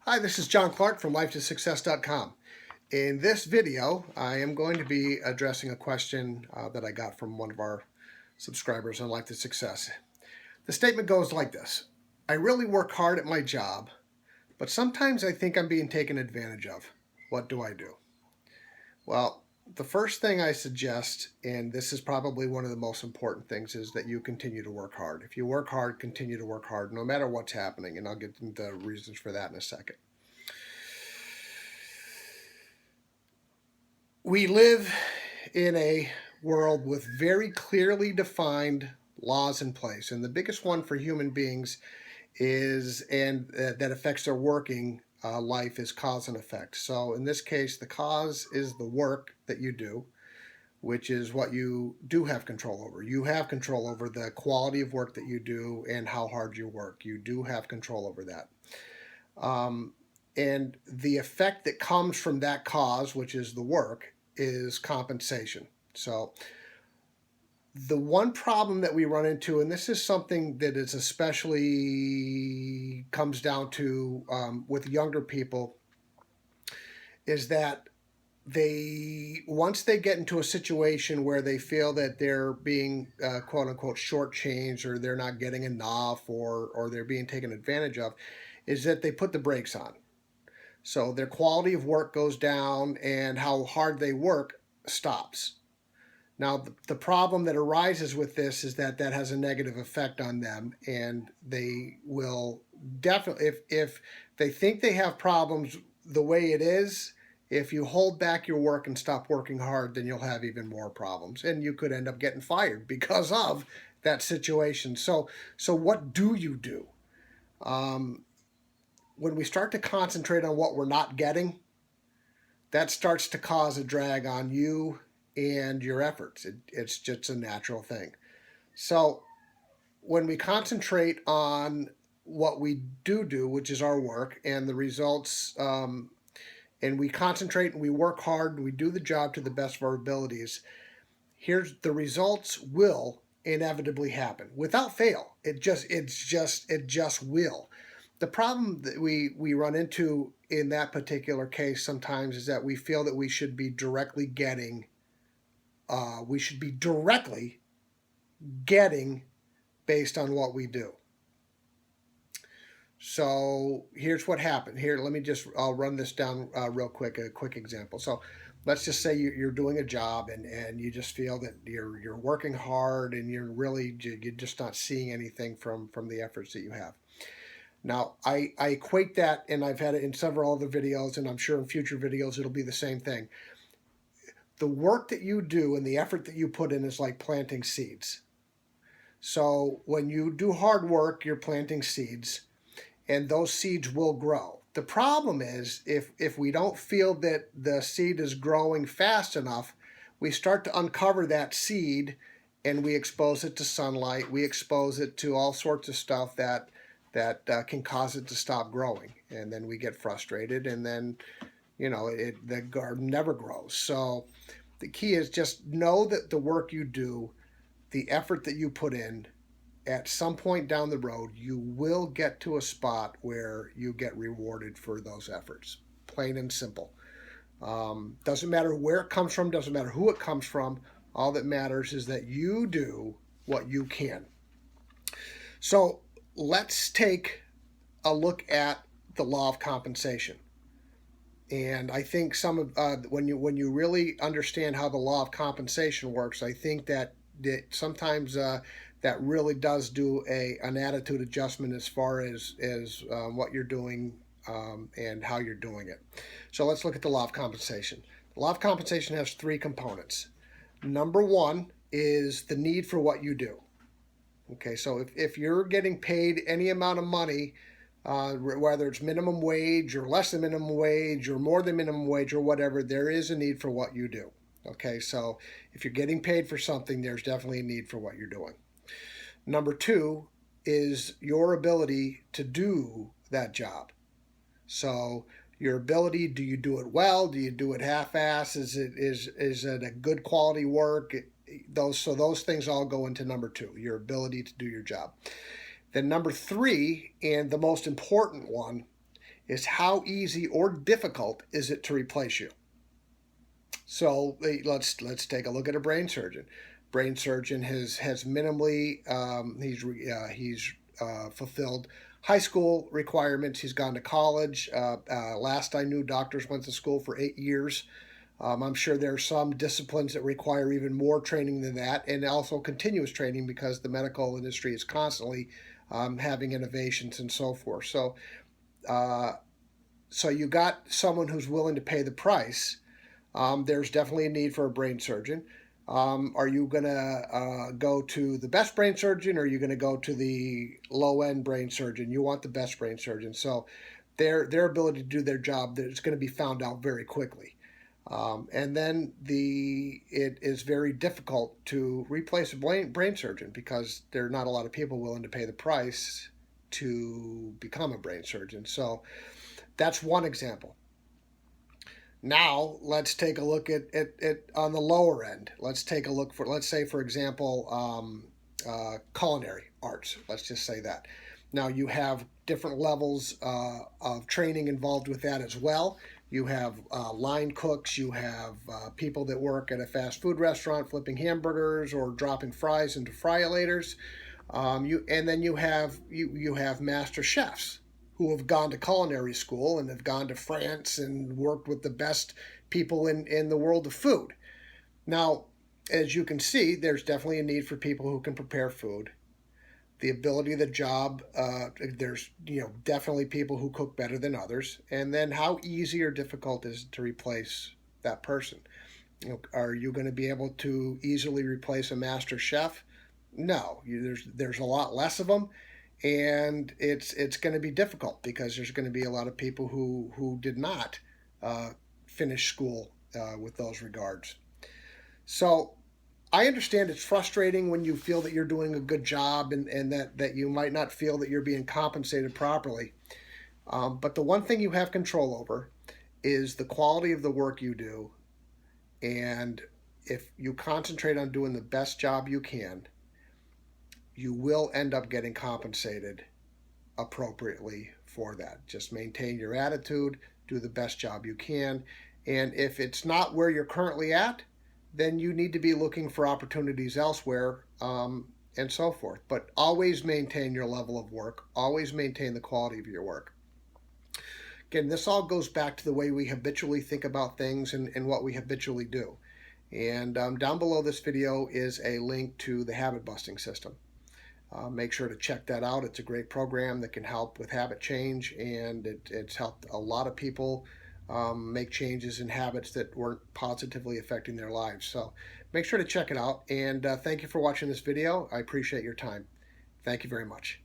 Hi, this is John Clark from LifeToSuccess.com. In this video, I am going to be addressing a question that I got from one of our subscribers on Life to Success. The statement goes like this: I really work hard at my job, but sometimes I think I'm being taken advantage of. What do I do? Well, the first thing I suggest, and this is probably one of the most important things, is that you continue to work hard. If you work hard, continue to work hard, no matter what's happening, and I'll get into the reasons for that in a second. We live in a world with very clearly defined laws in place, and the biggest one for human beings is, and that affects their working life, is cause and effect. So in this case, the cause is the work that you do, which is what you do have control over. You have control over the quality of work that you do and how hard you work. You do have control over that. And the effect that comes from that cause, which is the work, is compensation. So the one problem that we run into, and this is something that is especially comes down to with younger people, is that once they get into a situation where they feel that they're being quote unquote shortchanged, or they're not getting enough, or they're being taken advantage of, is that they put the brakes on. So their quality of work goes down and how hard they work stops. Now, the problem that arises with this is that that has a negative effect on them, and they will definitely, if they think they have problems the way it is, if you hold back your work and stop working hard, then you'll have even more problems, and you could end up getting fired because of that situation. So what do you do? When we start to concentrate on what we're not getting, that starts to cause a drag on you and your efforts. It's just a natural thing. So when we concentrate on what we do, which is our work and the results, and we concentrate and we work hard and we do the job to the best of our abilities, here's the results will inevitably happen without fail. It just will. The problem that we run into in that particular case sometimes is that we feel that we should be directly getting based on what we do. So here's what happened. Here, I'll run this down real quick, a quick example. So let's just say you're doing a job, and you just feel that you're working hard, and you're just not seeing anything from the efforts that you have. Now, I equate that, and I've had it in several other videos, and I'm sure in future videos it'll be the same thing. The work that you do and the effort that you put in is like planting seeds. So when you do hard work, you're planting seeds, and those seeds will grow. The problem is if we don't feel that the seed is growing fast enough, we start to uncover that seed, and we expose it to sunlight. We expose it to all sorts of stuff that can cause it to stop growing, and then we get frustrated, and then the garden never grows. So the key is just know that the work you do, the effort that you put in, at some point down the road, you will get to a spot where you get rewarded for those efforts. Plain and simple. Doesn't matter where it comes from, doesn't matter who it comes from. All that matters is that you do what you can. So let's take a look at the law of compensation. And I think when you really understand how the law of compensation works, I think that sometimes that really does do an attitude adjustment as far as what you're doing and how you're doing it. So let's look at the law of compensation. The law of compensation has three components. Number one is the need for what you do. Okay, so if you're getting paid any amount of money, whether it's minimum wage or less than minimum wage or more than minimum wage or whatever, there is a need for what you do. Okay, so if you're getting paid for something, there's definitely a need for what you're doing. Number two is your ability to do that job. So your ability, do you do it well? Do you do it half-ass? Is it a good quality work? Those things all go into number two, your ability to do your job. Then number three, and the most important one, is how easy or difficult is it to replace you. So let's take a look at a brain surgeon. Brain surgeon has minimally he's fulfilled high school requirements. He's gone to college. Last I knew, doctors went to school for 8 years. I'm sure there are some disciplines that require even more training than that, and also continuous training because the medical industry is constantly having innovations and so forth. Uh, so you got someone who's willing to pay the price. There's definitely a need for a brain surgeon. Are you going to go to the best brain surgeon, or are you going to go to the low end brain surgeon? You want the best brain surgeon. So their ability to do their job is going to be found out very quickly. And then it is very difficult to replace a brain surgeon because there are not a lot of people willing to pay the price to become a brain surgeon. So that's one example. Now let's take a look at on the lower end. Let's take a look for, let's say, for example, culinary arts. Let's just say that. Now you have different levels of training involved with that as well. You have line cooks. You have people that work at a fast food restaurant flipping hamburgers or dropping fries into fryolators. And then you have master chefs who have gone to culinary school and have gone to France and worked with the best people in the world of food. Now, as you can see, there's definitely a need for people who can prepare food. The ability of the job, there's definitely people who cook better than others. And then how easy or difficult is it to replace that person? Are you going to be able to easily replace a master chef? No, there's a lot less of them, and it's going to be difficult because there's going to be a lot of people who did not uh, finish school with those regards. So I understand it's frustrating when you feel that you're doing a good job and that you might not feel that you're being compensated properly. But the one thing you have control over is the quality of the work you do. And if you concentrate on doing the best job you can, you will end up getting compensated appropriately for that. Just maintain your attitude, do the best job you can. And if it's not where you're currently at, then you need to be looking for opportunities elsewhere, and so forth. But always maintain your level of work, always maintain the quality of your work. Again, this all goes back to the way we habitually think about things and what we habitually do. And down below this video is a link to the habit busting system. Make sure to check that out. It's a great program that can help with habit change, and it's helped a lot of people make changes in habits that weren't positively affecting their lives. So make sure to check it out, and thank you for watching this video. I appreciate your time. Thank you very much.